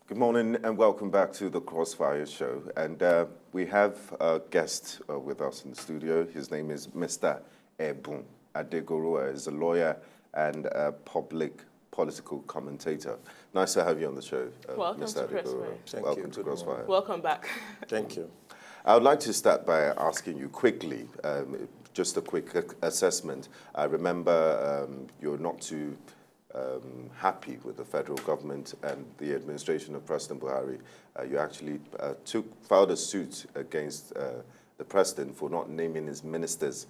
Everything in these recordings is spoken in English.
Good morning and welcome back to the CROSSFIRE show. And we have a guest with us in the studio. His name is Mr. Ebun Adegoruwa. He's a lawyer and a public political commentator. Nice to have you on the show, welcome Mr. to Adegoruwa. Welcome to CROSSFIRE. Welcome back. Thank you. I would like to start by asking you quickly, just a quick assessment. I remember you're not too happy with the federal government and the administration of President Buhari. You actually filed a suit against the president for not naming his ministers.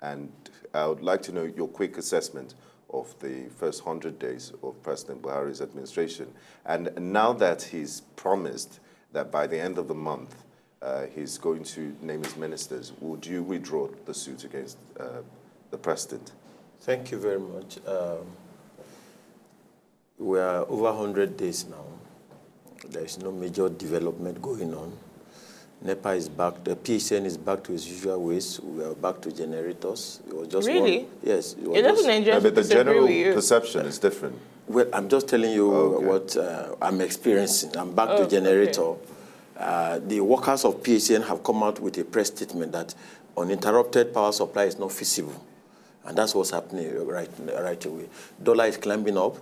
And I would like to know your quick assessment of the first 100 days of President Buhari's administration. And now that he's promised that by the end of the month, he's going to name his ministers, would you withdraw the suit against the president? Thank you very much. We are over 100 days now. There is no major development going on. NEPA is back, the PCN is back to its usual ways. We are back to generators. It was just really? Yes. But the general perception is different. Well, I'm just telling you what I'm experiencing. I'm back to generator. Okay. The workers of PCN have come out with a press statement that uninterrupted power supply is not feasible. And that's what's happening right away. Dollar is climbing up.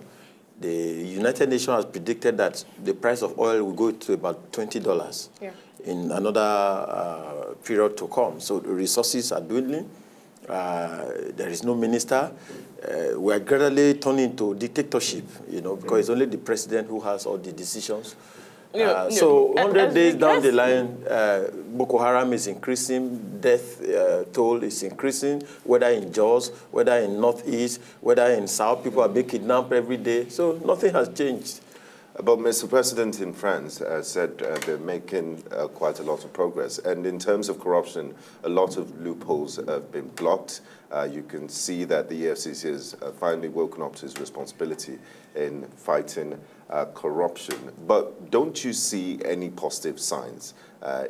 The United Nations has predicted that the price of oil will go to about $20 in another period to come. So the resources are dwindling. There is no minister. We are gradually turning into dictatorship, because it's only the president who has all the decisions. So 100 days down the line, Boko Haram is increasing, death toll is increasing, whether in Jos, whether in Northeast, whether in South, people are being kidnapped every day. So nothing has changed. But Mr. President in France said they're making quite a lot of progress. And in terms of corruption, a lot of loopholes have been blocked. You can see that the EFCC has finally woken up to its responsibility in fighting corruption. But don't you see any positive signs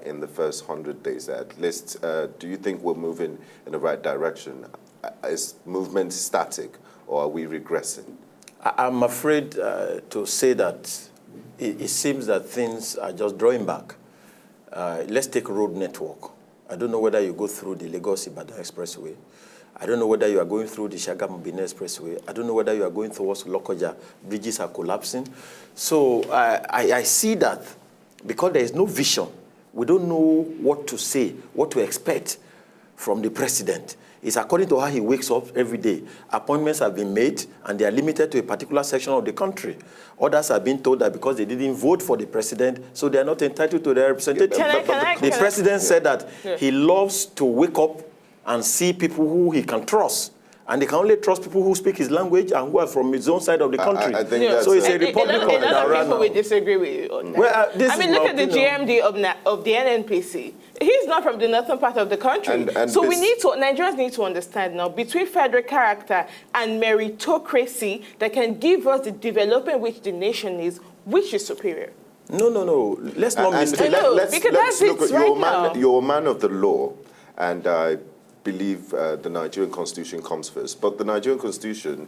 in the first 100 days? At least, do you think we're moving in the right direction? Is movement static, or are we regressing? I'm afraid to say that it seems that things are just drawing back. Let's take road network. I don't know whether you go through the Lagos-Ibadan Expressway. I don't know whether you are going through the Shagamu-Benin Expressway. I don't know whether you are going towards Lokoja. Bridges are collapsing. So I see that because there is no vision, we don't know what to say, what to expect from the president. It's according to how he wakes up every day. Appointments have been made, and they are limited to a particular section of the country. Others have been told that because they didn't vote for the president, so they are not entitled to their representative. The president said that he loves to wake up and see people who he can trust. And they can only trust people who speak his language and who are from his own side of the country. I think so it's a Republican. A lot of people will disagree with you on that. Well, look at the GMD of the NNPC. He's not from the northern part of the country. So Nigerians need to understand now, between federal character and meritocracy that can give us the development which the nation needs, which is superior? No. Let's not mistake. Let's look at you're a man of the law, and I believe the Nigerian Constitution comes first. But the Nigerian Constitution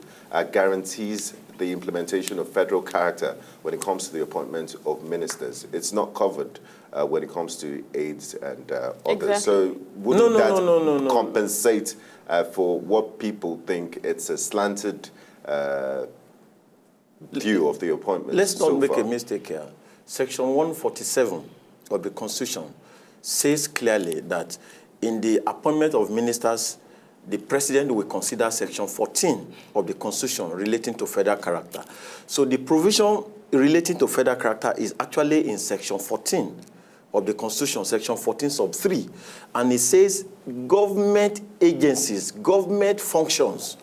guarantees the implementation of federal character when it comes to the appointment of ministers. It's not covered when it comes to aides and others. Exactly. So wouldn't that compensate for what people think it's a slanted view of the appointment? Let's not make a mistake here. Section 147 of the Constitution says clearly that in the appointment of ministers, the president will consider Section 14 of the Constitution relating to federal character. So the provision relating to federal character is actually in Section 14 of the Constitution, Section 14 sub 3. And it says government agencies, government functions,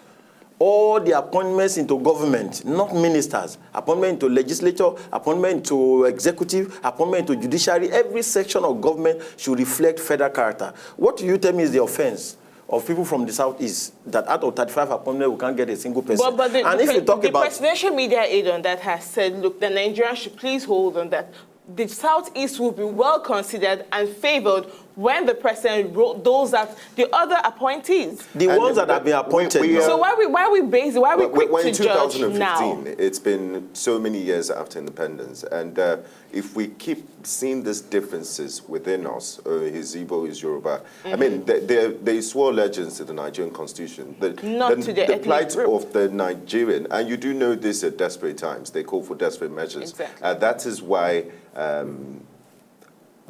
all the appointments into government, not ministers, appointment into legislature, appointment into executive, appointment into judiciary, every section of government should reflect federal character. What do you tell me is the offense of people from the Southeast, that out of 35 appointments, we can't get a single person? But the presidential media aide on that has said, look, the Nigerians should please hold on that. The Southeast will be well considered and favored when the president wrote those out, the other appointees. The ones that have been appointed. So why are we quick to judge now? In 2015, it's been so many years after independence, and if we keep seeing these differences within us, his Igbo, his Yoruba, I mean, they swore allegiance to the Nigerian constitution. The plight of the Nigerian, and you do know this at desperate times, they call for desperate measures. Exactly. That is why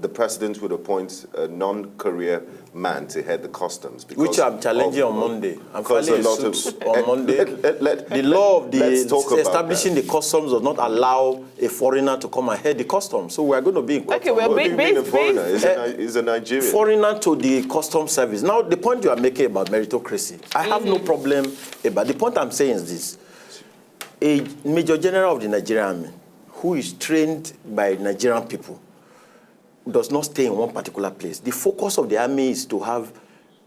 the president would appoint a non-career man to head the customs. Which I'm challenging on Monday. I'm filing a suit on Monday. The law of establishing the customs does not allow a foreigner to come and head the customs. So we're going to be in court. Okay, well, a foreigner? Is a Nigerian. Foreigner to the customs service. Now, the point you are making about meritocracy, I have no problem about. The point I'm saying is this. A Major General of the Nigerian Army, who is trained by Nigerian people, does not stay in one particular place. The focus of the army is to have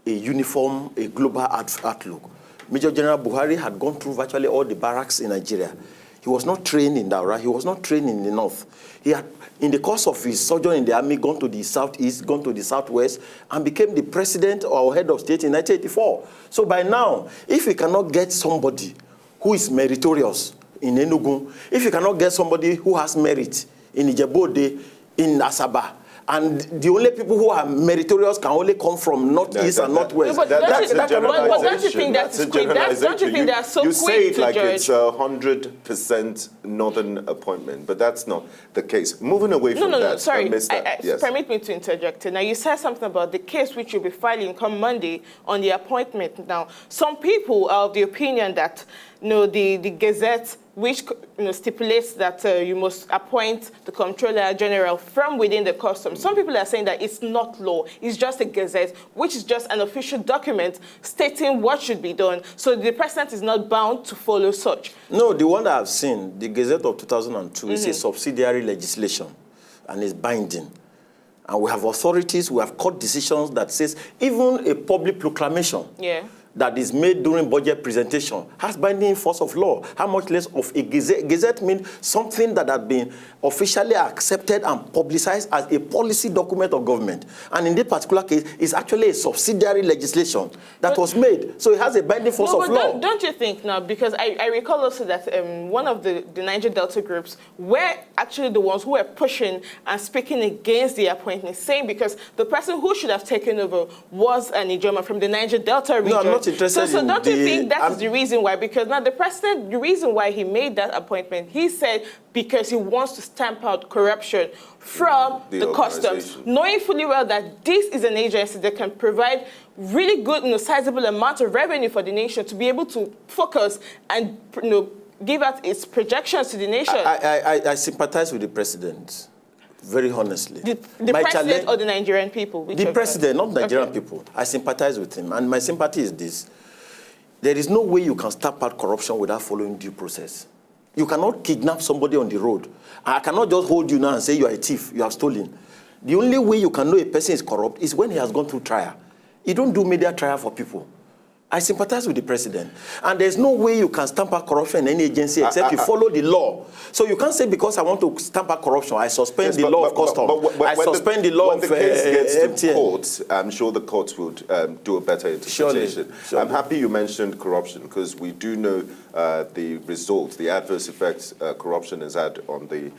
a uniform, a global outlook. Major General Buhari had gone through virtually all the barracks in Nigeria. He was not trained in Daura. He was not trained in the north. He had, in the course of his sojourn in the army, gone to the southeast, gone to the southwest, and became the president or head of state in 1984. So by now, if we cannot get somebody who is meritorious in Enugu, if you cannot get somebody who has merit in Ijebu-Ode, in Asaba, and the only people who are meritorious can only come from northeast and northwest. But don't you think that's quick? Don't you think that's so quick to judge? You say it like it's 100% northern appointment, but that's not the case. Moving away from that. No, sorry. Yes. Permit me to interject. Now, you said something about the case which you'll be filing come Monday on the appointment. Now, some people are of the opinion that the Gazette, which stipulates that you must appoint the Comptroller General from within the customs. Some people are saying that it's not law. It's just a Gazette, which is just an official document stating what should be done. So the president is not bound to follow such. No, the one that I've seen, the Gazette of 2002, is a subsidiary legislation and is binding. And we have authorities, we have court decisions that says even a public proclamation that is made during budget presentation has binding force of law. How much less of a Gazette? Gazette means something that has been officially accepted and publicized as a policy document of government. And in this particular case, it's actually a subsidiary legislation that was made. So it has a binding force of law. Don't you think now, because I recall also that one of the Niger Delta groups were actually the ones who were pushing and speaking against the appointment, saying because the person who should have taken over was an Ishioma from the Niger Delta region. No, I'm not interested so don't you think that is the reason why? Because now the president, the reason why he made that appointment, he said because he wants to stamp out corruption from the customs, knowing fully well that this is an agency that can provide really good, sizable amount of revenue for the nation to be able to focus and give out its projections to the nation. I sympathize with the president. Very honestly. The president or the Nigerian people? The president, not Nigerian people. I sympathize with him. And my sympathy is this. There is no way you can stamp out corruption without following due process. You cannot kidnap somebody on the road. I cannot just hold you now and say you are a thief, you have stolen. The only way you can know a person is corrupt is when he has gone through trial. You don't do media trial for people. I sympathize with the president. And there's no way you can stamp out corruption in any agency except you follow the law. So you can't say because I want to stamp out corruption, I suspend the law of customs. I suspend the law of When the case gets to MTN. court, I'm sure the courts would do a better interpretation. Surely. I'm happy you mentioned corruption because we do know the results, the adverse effects corruption has had on the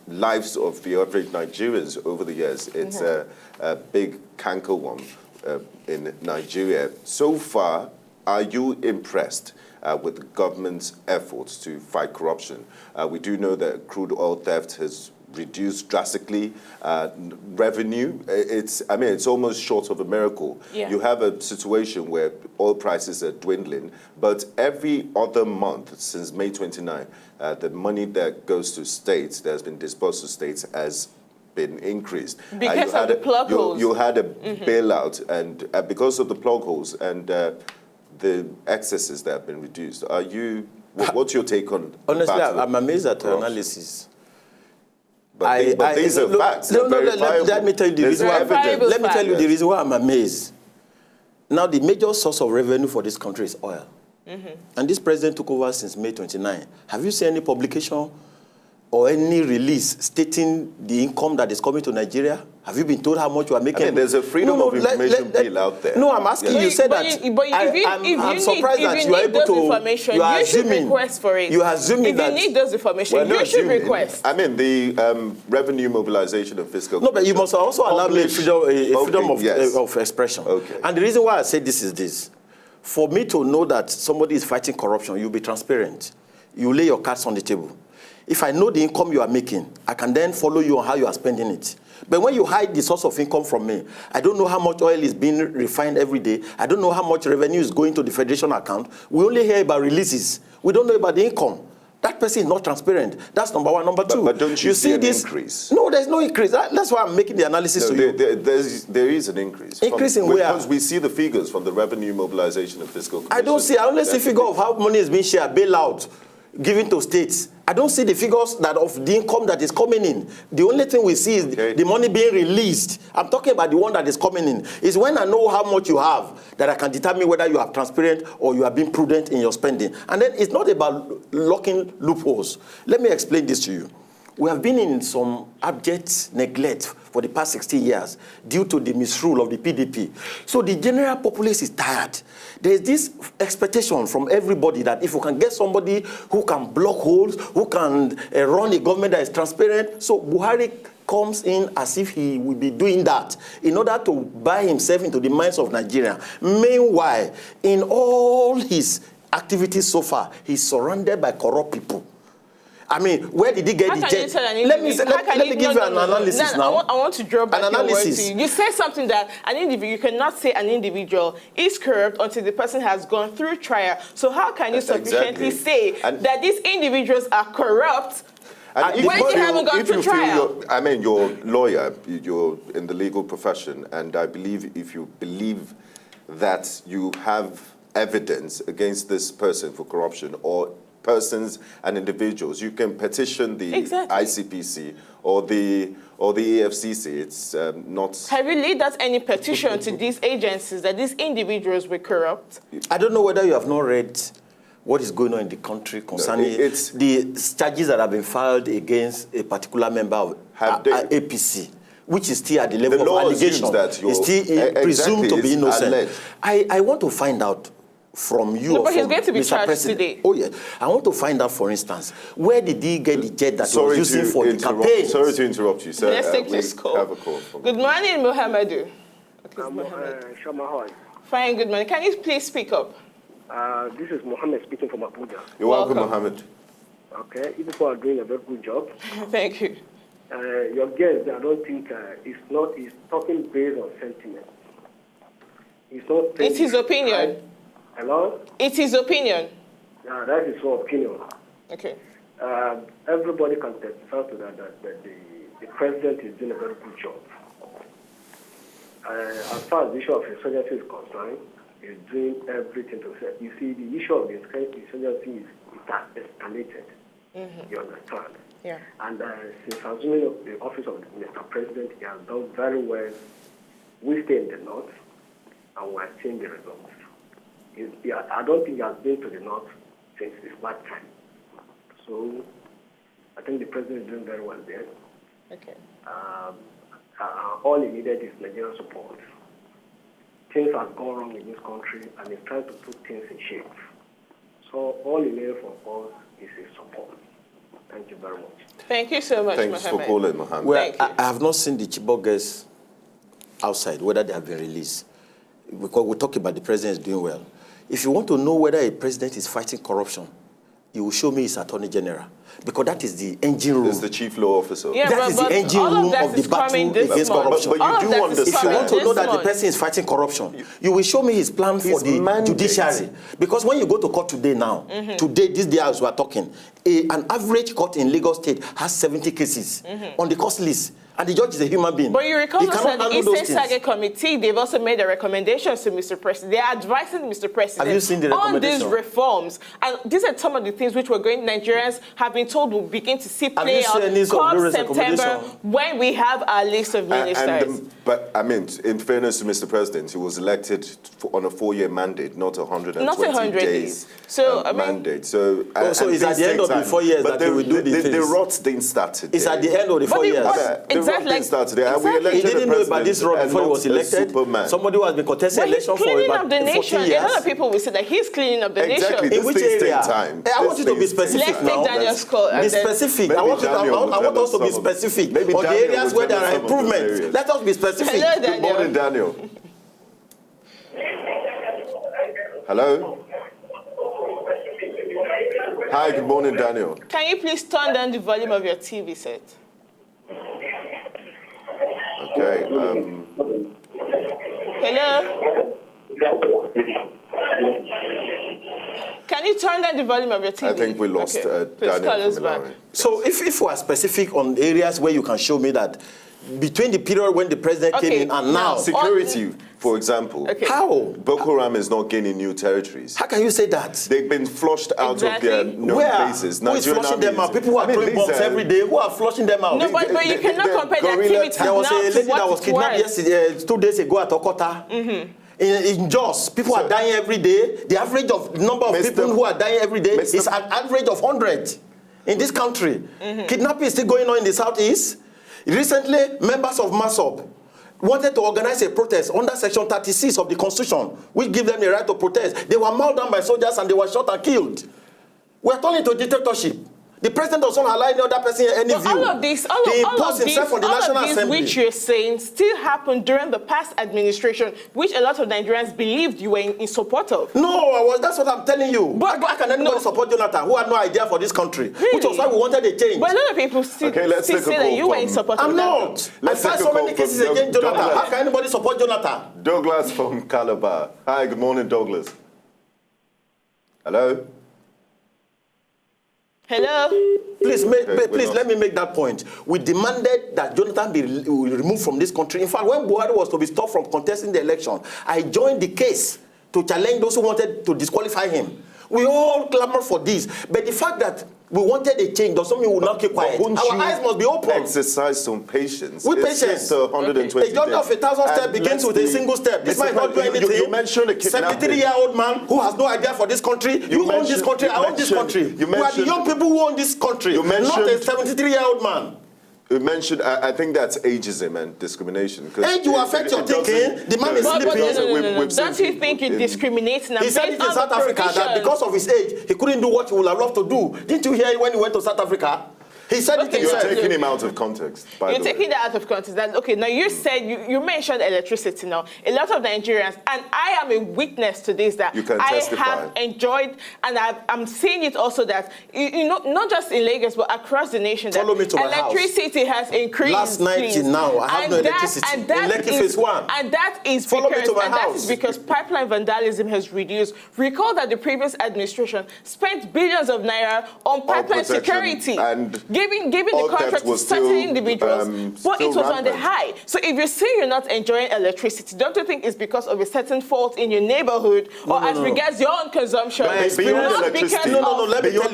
lives of the average Nigerians over the years. It's a big canker one. In Nigeria. So far, are you impressed with the government's efforts to fight corruption? We do know that crude oil theft has reduced drastically. Revenue, it's almost short of a miracle. Yeah. You have a situation where oil prices are dwindling, but every other month since May 29, the money that goes to states, that has been disbursed to states, has been increased. Because of the plug holes. You had a bailout, and because of the plug holes and the excesses that have been reduced. What's your take on Honestly, I'm amazed at your analysis. But these are facts. Let me tell you the reason why. Let me tell you the reason why I'm amazed. Now, the major source of revenue for this country is oil. And this president took over since May 29. Have you seen any publication or any release stating the income that is coming to Nigeria? Have you been told how much you are making? I mean, there's a freedom of information bill out there. No, I'm asking you. You said that. I'm surprised that you are able to. You should request for it. You are assuming that. If you need those information, you should request. I mean, the revenue mobilization of fiscal. No, but you must also allow me freedom of expression. Okay. And the reason why I say this is this: for me to know that somebody is fighting corruption, you'll be transparent. You lay your cards on the table. If I know the income you are making, I can then follow you on how you are spending it. But when you hide the source of income from me, I don't know how much oil is being refined every day. I don't know how much revenue is going to the federation account. We only hear about releases. We don't know about the income. That person is not transparent. That's number one. Number two, but don't you see this increase? No, there's no increase. That's why I'm making the analysis to you. There is an increase. Increase in where? Because we see the figures from the revenue mobilization of fiscal commission. I only see figure of how money is being shared, bailout, given to states. I don't see the figures that of the income that is coming in. The only thing we see is the money being released. I'm talking about the one that is coming in. It's when I know how much you have that I can determine whether you are transparent or you are being prudent in your spending. And then it's not about locking loopholes. Let me explain this to you. We have been in some abject neglect for the past 60 years due to the misrule of the PDP. So the general populace is tired. There is this expectation from everybody that if we can get somebody who can block holes, who can run a government that is transparent, so Buhari comes in as if he will be doing that in order to buy himself into the minds of Nigeria. Meanwhile, in all his activities so far, he's surrounded by corrupt people. I mean, where did he get the jet? Let me give you an analysis now. I want to draw back your words to you. You said something that an individual, you cannot say an individual is corrupt until the person has gone through trial. So how can you sufficiently say that these individuals are corrupt when they haven't gone through trial? I mean, you're a lawyer, you're in the legal profession, and I believe if you believe that you have evidence against this person for corruption or persons and individuals, you can petition the ICPC or the EFCC. It's not. Have you laid out any petition to these agencies that these individuals were corrupt? I don't know whether you have not read what is going on in the country concerning the charges that have been filed against a particular member of APC, which is still at the level of allegation. Is still presumed to be innocent. I want to find out from you. No, but he's going to be Mr. charged President. today. Oh, yeah. I want to find out, for instance, where did he get the jet that he was using for the campaign? Sorry to interrupt you, sir. Let's take this call. Have a call. Good morning, Mohamedou. Shama, fine, good morning. Can you please speak up? This is Mohammed speaking from Abuja. You're welcome, Mohammed. Okay, you people are doing a very good job. Thank you. Your guest, I don't think is talking based on sentiment. It's his opinion. Hello? It's his opinion. Yeah, that is your opinion. Okay. Everybody can testify to that the president is doing a very good job. As far as the issue of insurgency is concerned, he's doing everything to say. You see, the issue of the insurgency has escalated. Mm-hmm. You understand? Yeah. And since assuming the office of Mr. President, he has done very well. We stay in the north, and we are seeing the results. I don't think he has been to the north since his bad time. So I think the president is doing very well there. Okay. All he needed is Nigerian support. Things have gone wrong in this country, and he's trying to put things in shape. So all he needed from us is his support. Thank you very much. Thank you so much, Thanks Mohammed. for calling, Mohammed. Well, I have not seen the Chibok girls outside, whether they have been released. Because we talk about the president is doing well. If you want to know whether a president is fighting corruption, you will show me his attorney general. Because that is the engine room. This is the chief law officer. Yeah, that is the engine room of the battle against corruption. But you do understand. If you want to know that the person is fighting corruption, you will show me his plan for the judiciary. Because when you go to court today now, today, this day as we are talking, an average court in Lagos State has 70 cases on the cost list. And the judge is a human being. But you recall that the Eastern Target Committee, they've also made the recommendations to Mr. President. They are advising Mr. President have you seen the on these reforms. And these are some of the things which Nigerians have been been told will begin to see play out come September when we have our list of ministers. But I mean, in fairness to Mr. President, he was elected on a 4-year mandate, not 120 days. So mandate. So it's at the end of the 4 years that they will do the things. The rot didn't start today. It's at the end of the 4 years. The rot didn't start today. We elected he didn't know about this rot before he was elected. Somebody who has been contesting election for about 14 years. A lot of people will say that he's cleaning up the nation. In which area? I want you to be specific now. Be specific. I want us to be specific on the areas where there are improvements. Let us be specific. Hello, Daniel. Good morning, Daniel. Hello? Hi, good morning, Daniel. Can you please turn down the volume of your TV set? Okay. Hello? Can you turn down the volume of your TV? I think we lost Daniel from Ilorin. So if we are specific on areas where you can show me that between the period when the president came in and now. Security, for example. How? Boko Haram is not gaining new territories. How can you say that? They've been flushed out of their known places. Who is flushing them out? People who are throwing bombs every day. Who are flushing them out? No, but you cannot compare the activities. There was a lady that was kidnapped yesterday, 2 days ago at Okota. In Jos, people are dying every day. The average number of people who are dying every day is an average of 100 in this country. Kidnapping is still going on in the southeast. Recently, members of MASOB wanted to organize a protest under Section 36 of the Constitution, which gives them the right to protest. They were mauled down by soldiers and they were shot and killed. We are turning into dictatorship. The president doesn't allow any other person any view. All of this, which you're saying, still happened during the past administration, which a lot of Nigerians believed you were in support of. No, that's what I'm telling you. But how can anybody support Jonathan, who had no idea for this country? Really? Which was why we wanted a change. But a lot of people still say that you were in support of Jonathan. I'm not. I find so many cases against Jonathan. How can anybody support Jonathan? Douglas from Calabar. Hi, good morning, Douglas. Hello? Hello? Please let me make that point. We demanded that Jonathan be removed from this country. In fact, when Buhari was to be stopped from contesting the election, I joined the case to challenge those who wanted to disqualify him. We all clamor for this. But the fact that we wanted a change doesn't mean we will not keep quiet. Our eyes must be open. Exercise some patience. With patience. 120 A journey of 1,000 steps begins with a single step. This might not do anything. You mentioned a kidnapping. 73-year-old man who has no idea for this country. You own this country, I own this country. We are the young people who own this country, not a 73-year-old man. You mentioned, I think that's ageism and discrimination. Age will affect your thinking. The man is sleeping. No. Don't you think it discriminates? He said it in South Africa that because of his age, he couldn't do what he would have loved to do. Didn't you hear when he went to South Africa? He said it himself. You're taking him out of context, by the way. You're taking that out of context. Okay, now you said, you mentioned electricity now. A lot of Nigerians, and I am a witness to this, that I have enjoyed, and I'm seeing it also that, not just in Lagos, but across the nation, Follow me to my house. Electricity has increased. Last night till now, I have no electricity. In Lekki Phase 1. And that is because pipeline vandalism has reduced. Recall that the previous administration spent billions of naira on pipeline security. And giving the contract to certain individuals, but it was on the high. So if you say you're not enjoying electricity, don't you think it's because of a certain fault in your neighborhood or as regards your own consumption? Let me tell you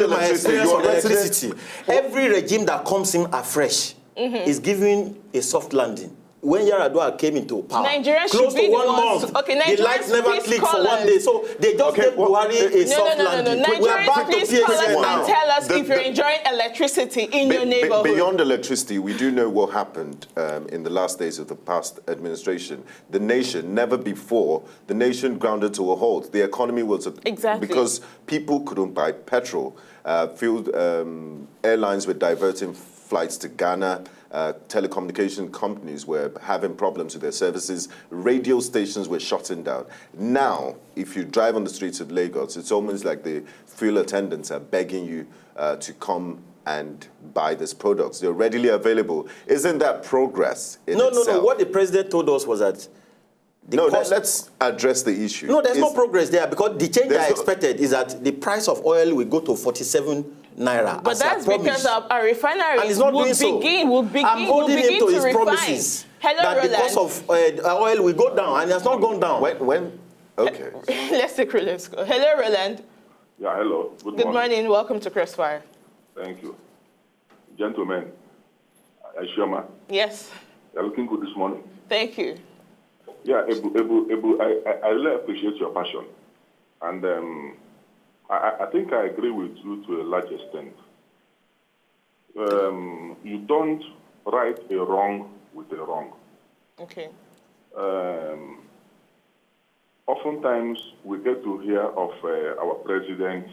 my experience on electricity. Every regime that comes in afresh is giving a soft landing. When Yaradua came into power, close to 1 month, the lights never clicked for 1 day. So they just gave Buhari a soft landing. We are back to PSN now. Tell us if you're enjoying electricity in your neighborhood. Beyond electricity, we do know what happened in the last days of the past administration. The nation, never before, the nation grounded to a halt. The economy was... Because people couldn't buy petrol. Airlines were diverting flights to Ghana. Telecommunication companies were having problems with their services. Radio stations were shutting down. Now, if you drive on the streets of Lagos, it's almost like the fuel attendants are begging you to come and buy these products. They're readily available. Isn't that progress in itself? No. What the president told us was that... let's address the issue. No, there's no progress there because the change I expected is that the price of oil will go to 47 naira. But that's because our refineries will begin I'm holding him to his refine. Promises. Hello, that Roland. Because of oil will go down, and it has not gone down. Okay. Let's take Roland's call. Hello, Roland. Yeah, hello. Good morning. Welcome to CROSSFIRE. Thank you. Gentlemen, Ishioma. Yes. You're looking good this morning. Thank you. Yeah, Ebu, I really appreciate your passion. And I think I agree with you to a large extent. You don't right a wrong with a wrong. Okay. Oftentimes, we get to hear of our president's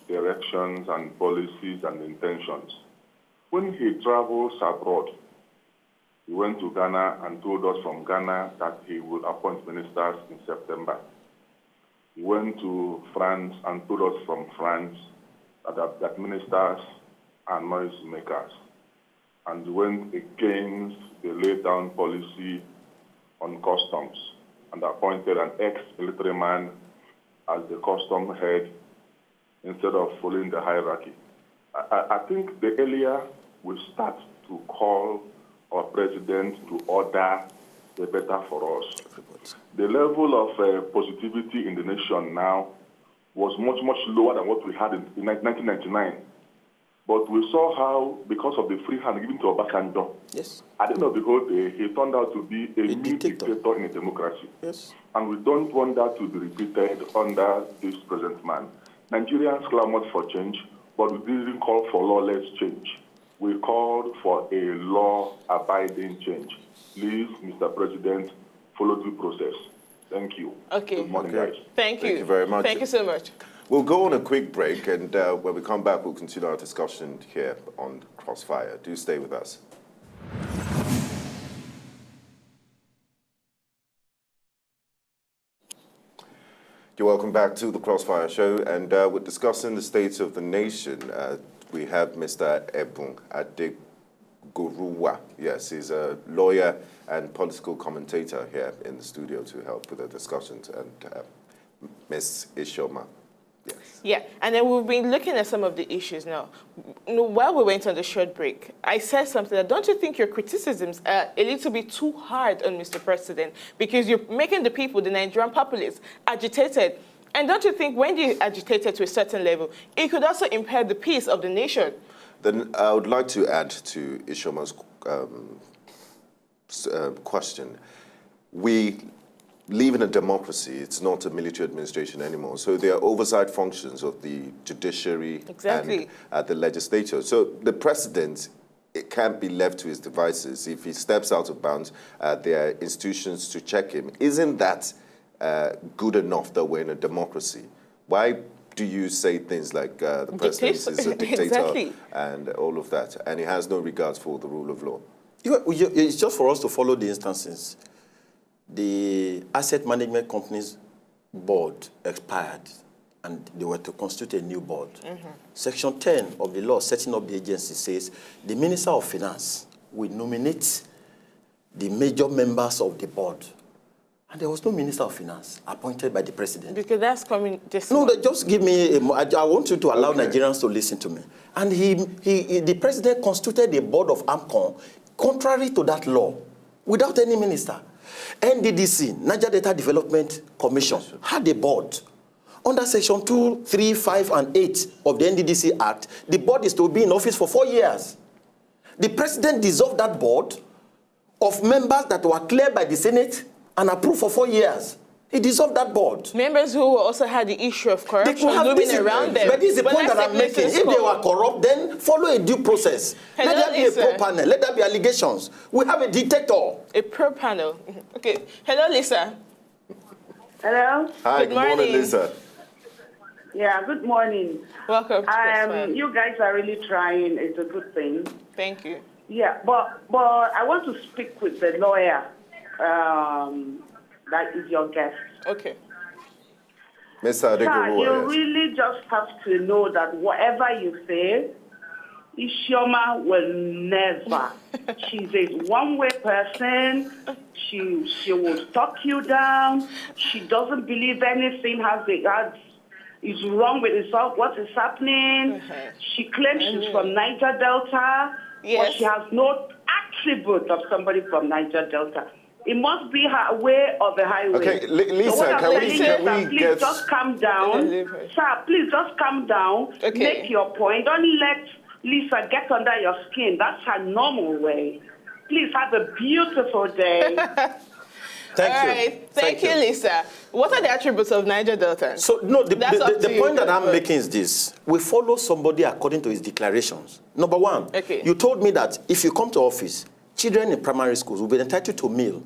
directions and policies and intentions. When he travels abroad, he went to Ghana and told us from Ghana that he will appoint ministers in September. He went to France and told us from France that ministers are noise makers. And he went against the laid down policy on customs and appointed an ex-military man as the custom head instead of following the hierarchy. I think the earlier we start to call our president to order, the better for us. The level of positivity in the nation now was much, much lower than what we had in 1999. But we saw how, because of the free hand given to Obasanjo, yes, at the end of the whole day, he turned out to be a new dictator in a democracy. Yes. And we don't want that to be repeated under this present man. Nigerians clamored for change, but we didn't call for lawless change. We called for a law-abiding change. Please, Mr. President, follow the process. Thank you. Okay. Good morning, guys. Thank you. Thank you very much. Thank you so much. We'll go on a quick break, and when we come back, we'll continue our discussion here on Crossfire. Do stay with us. You're welcome back to the Crossfire Show, and we're discussing the state of the nation. We have Mr. Ebun Adegoruwa. Yes, he's a lawyer and political commentator here in the studio to help with the discussions, and Ms. Ishioma. Yes. Yeah, and then we've been looking at some of the issues now. While we went on the short break, I said something that, don't you think your criticisms are a little bit too hard on Mr. President? Because you're making the people, the Nigerian populace, agitated. And don't you think when you're agitated to a certain level, it could also impair the peace of the nation? Then I would like to add to Ishioma's question. We live in a democracy. It's not a military administration anymore. So there are oversight functions of the judiciary and the legislature. So the president, it can't be left to his devices. If he steps out of bounds, there are institutions to check him. Isn't that good enough that we're in a democracy? Why do you say things like the president is a dictator and all of that, and he has no regards for the rule of law? It's just for us to follow the instances. The asset management company's board expired, and they were to constitute a new board. Mm-hmm. Section 10 of the law setting up the agency says the Minister of Finance will nominate the major members of the board. And there was no Minister of Finance appointed by the president. Because that's coming just... No, just give me... I want you to allow Nigerians to listen to me. And the president constituted a board of AMCON contrary to that law, without any minister. NDDC, Niger Data Development Commission, had a board. Under Section 2, 3, 5, and 8 of the NDDC Act, the board is to be in office for 4 years. The president dissolved that board of members that were cleared by the Senate and approved for 4 years. He dissolved that board. Members who also had the issue of corruption looming around them. But this is the point that I'm making. If they were corrupt, then follow a due process. Let there be a pro panel. Let there be allegations. We have a dictator. A pro panel. Okay. Hello, Lisa. Hello. Hi, good morning, Lisa. Yeah, good morning. Welcome. You guys are really trying. It's a good thing. Thank you. Yeah, but I want to speak with the lawyer. That is your guest. Okay. Mr. Adegoruwa, you really just have to know that whatever you say, Ishioma will never. She's a one-way person. She will talk you down. She doesn't believe anything is wrong with itself, what is happening. She claims she's from Niger Delta, but she has no attribute of somebody from Niger Delta. It must be her way or the highway. Okay, Lisa, so can we please get... just calm down. Sir, please just calm down. Okay. Make your point. Don't let Lisa, get under your skin. That's her normal way. Please have a beautiful day. Thank you, Lisa. What are the attributes of Niger Delta? So, no, the point that I'm making is this. We follow somebody according to his declarations. Number one, you told me that if you come to office, children in primary schools will be entitled to a meal.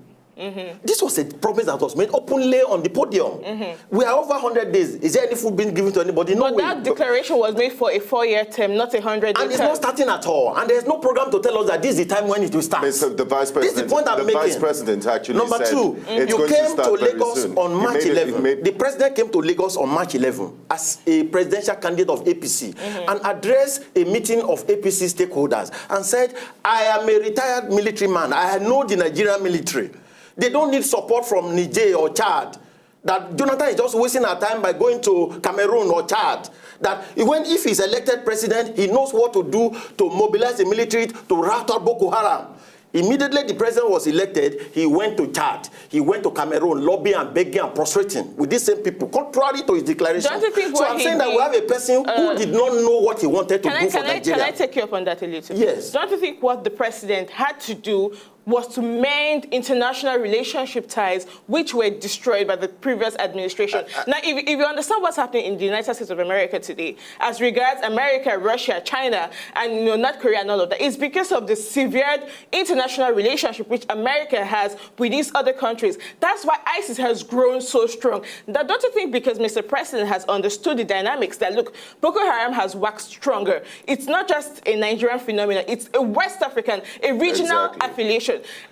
This was a promise that was made openly on the podium. We are over 100 days. Is there any food being given to anybody? No way. That declaration was made for a 4-year term, not a 100-day term. And it's not starting at all. And there's no program to tell us that this is the time when it will start. So the Vice President, this is the point I'm making. Vice President actually Number said two, you came to Lagos on March 11. The president came to Lagos on March 11 as a presidential candidate of APC and addressed a meeting of APC stakeholders and said, I am a retired military man. I know the Nigerian military. They don't need support from Niger or Chad. That Jonathan is just wasting our time by going to Cameroon or Chad. That if he's elected president, he knows what to do to mobilize the military to rout out Boko Haram. Immediately the president was elected, he went to Chad, he went to Cameroon, lobbying and begging and prostrating with these same people, contrary to his declaration. Don't you think so I'm saying that we have a person who did not know what he wanted to do for Nigeria. Can I take you up on that a little bit? Yes. Don't you think what the president had to do was to mend international relationship ties which were destroyed by the previous administration? Now, if you understand what's happening in the United States of America today, as regards America, Russia, China, and North Korea and all of that, it's because of the severed international relationship which America has with these other countries. That's why ISIS has grown so strong. Now, don't you think because Mr. President has understood the dynamics that, look, Boko Haram has waxed stronger. It's not just a Nigerian phenomenon. It's a West African, a regional affiliation.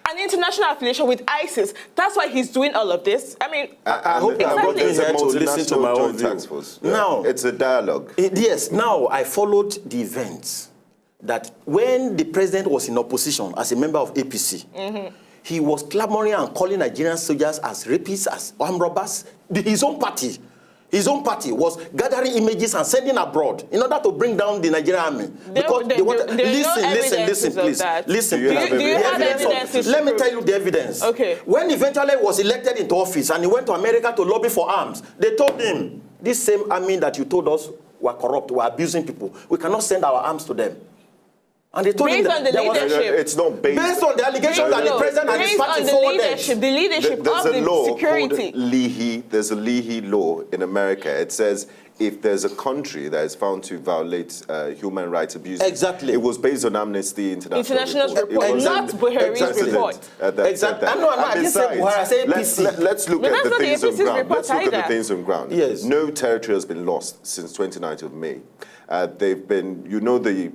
An international affiliation with ISIS. That's why he's doing all of this. I mean, I hope I got in here to listen to my own view. Now, it's a dialogue. Yes, now I followed the events that when the president was in opposition as a member of APC, he was clamoring and calling Nigerian soldiers as rapists, as armed robbers. His own party was gathering images and sending abroad in order to bring down the Nigerian army. Listen, please. Listen. Let me tell you the evidence. Okay. When eventually he was elected into office and he went to America to lobby for arms, they told him, this same army that you told us were corrupt, were abusing people, we cannot send our arms to them. And they told him that it's not based on the allegations that the president and his party forwarded. The leadership of the security. There's a Leahy law in America. It says if there's a country that is found to violate human rights abuses, exactly, it was based on Amnesty International's report, not Buhari's report. Exactly. I didn't say Buhari, I said APC. Let's look at the things on ground. Let's look at the things on ground. Yes. No territory has been lost since 29th of May. They've been,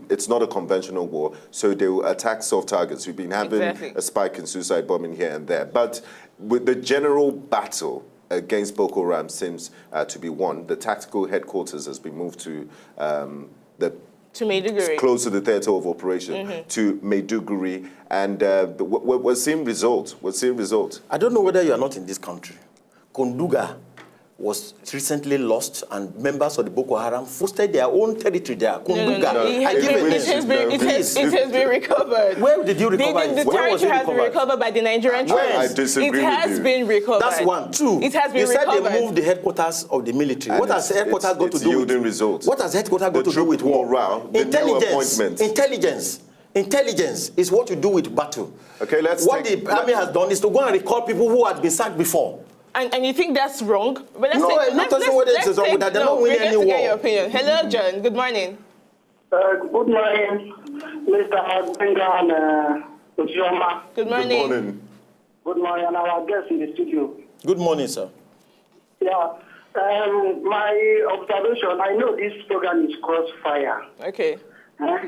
it's not a conventional war, so they will attack soft targets. We've been having a spike in suicide bombing here and there. But with the general battle against Boko Haram seems to be won. The tactical headquarters has been moved to Maiduguri, close to the theater of operation, to Maiduguri, and we're seeing results. I don't know whether you are not in this country. Konduga was recently lost, and members of the Boko Haram foisted their own territory there. It has been recovered. Where did you recover it? The territory has been recovered by the Nigerian troops. I disagree with you. It has been recovered. That's one. Two, it has been recovered. You said they moved the headquarters of the military. And what has headquarters got to do with results? What has headquarters got to do with war? Intelligence is what you do with battle. Okay, what the army has done is to go and recall people who had been sacked before. And you think that's wrong? But I'm not saying whether it's wrong with that. They're not winning any war. Your opinion. Hello, John. Good morning. Good morning, Mr. Gbenga and Ishioma. Good morning. Good morning, and our guests in the studio. Good morning, sir. Yeah. My observation, I know this program is CROSSFIRE. Okay.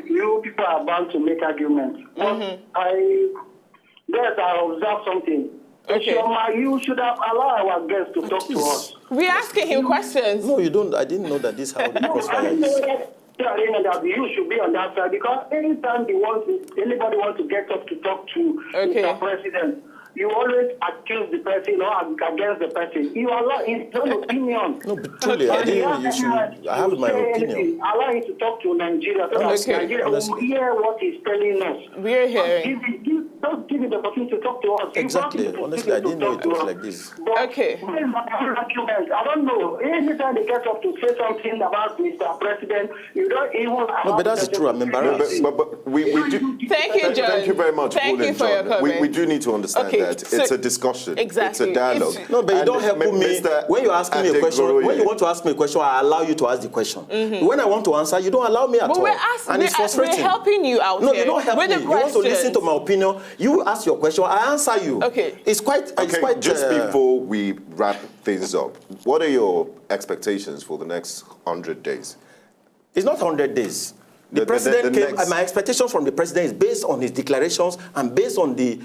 You people are bound to make arguments. I observe something. Okay. Ishioma, you should have allowed our guests to talk to us. We're asking him questions. No, you don't. I didn't know that this how the CROSSFIRE is. That you should be on that side, because anytime anybody wants to get up to talk to Mr. President, you always accuse the person or against the person. You allow his own opinion. No, but truly, I didn't. You should. I have my opinion. Allow him to talk to Nigeria so that Nigeria will hear what he's telling us. We're hearing. Don't give you the opportunity to talk to us. Exactly. Honestly, I didn't know it was like this. But okay. I don't know. Anytime they get up to say something about Mr. President, you don't even... No, but that's true. I'm embarrassed. But we do... Thank you, John. Thank you very much, Thank you for your comment. We do need to understand that it's a discussion. Exactly. It's a dialogue. No, but you don't help me. When you ask me a question, when you want to ask me a question, I allow you to ask the question. When I want to answer, you don't allow me at all. And it's frustrating. We're helping you out here. No, you don't help me. You want to listen to my opinion. You ask your question, I answer you. Okay. It's quite... Just before we wrap things up, what are your expectations for the next 100 days? It's not 100 days. The president came... My expectation from the president is based on his declarations and based on the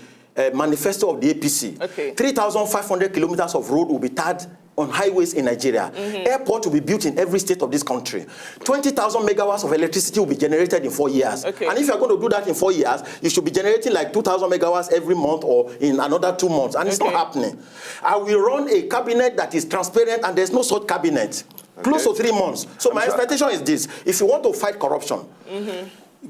manifesto of the APC. Okay. 3,500 kilometers of road will be tarred on highways in Nigeria. Airport will be built in every state of this country. 20,000 megawatts of electricity will be generated in 4 years. Okay. And if you're going to do that in 4 years, you should be generating like 2,000 megawatts every month or in another 2 months. And it's not happening. I will run a cabinet that is transparent, and there's no such cabinet. Close to 3 months. So my expectation is this. If you want to fight corruption,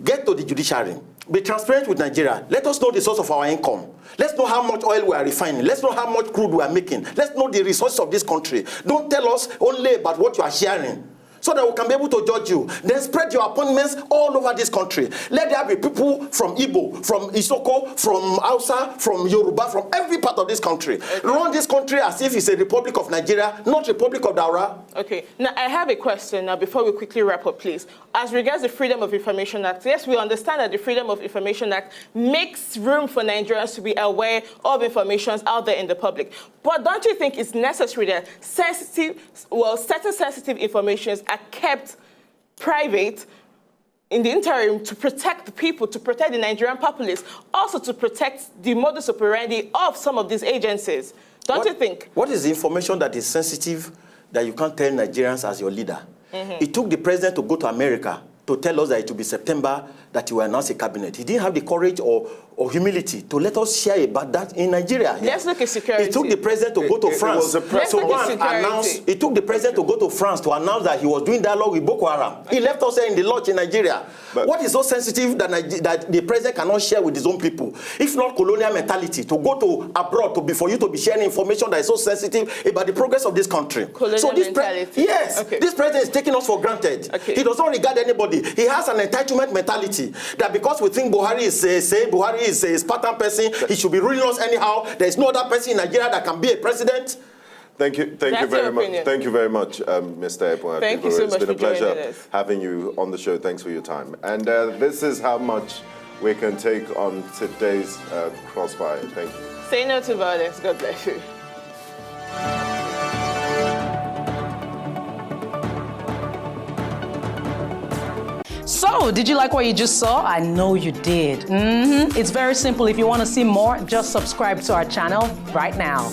get to the judiciary. Be transparent with Nigeria. Let us know the source of our income. Let's know how much oil we are refining. Let's know how much crude we are making. Let's know the resources of this country. Don't tell us only about what you are sharing, so that we can be able to judge you. Then spread your appointments all over this country. Let there be people from Igbo, from Isoko, from Hausa, from Yoruba, from every part of this country. Run this country as if it's a Republic of Nigeria, not Republic of Daura. Okay. Now, I have a question now before we quickly wrap up, please. As regards the Freedom of Information Act, yes, we understand that the Freedom of Information Act makes room for Nigerians to be aware of information out there in the public. But don't you think it's necessary that certain sensitive information are kept private in the interim to protect the people, to protect the Nigerian populace, also to protect the modus operandi of some of these agencies? Don't you think? What is the information that is sensitive that you can't tell Nigerians as your leader? It took the president to go to America to tell us that it will be September that he will announce a cabinet. He didn't have the courage or humility to let us share about that in Nigeria. Let's look at security. It took the president to go to France. It took the president to go to France to announce that he was doing dialogue with Boko Haram. He left us here in the lodge in Nigeria. But what is so sensitive that the president cannot share with his own people? If not colonial mentality, to go to abroad for you to be sharing information that is so sensitive about the progress of this country. Colonial mentality. Yes, this president is taking us for granted. He does not regard anybody. He has an entitlement mentality that because we think Buhari is a Spartan person, he should be ruling us anyhow. There is no other person in Nigeria that can be a president. Thank you very much. Thank you very much, Mr. Ebun Adegoruwa. Thank you so much. It's been a pleasure having you on the show. Thanks for your time. And this is how much we can take on today's Crossfire. Thank you. Say no to violence. God bless you. So, did you like what you just saw? I know you did. It's very simple. If you want to see more, just subscribe to our channel right now.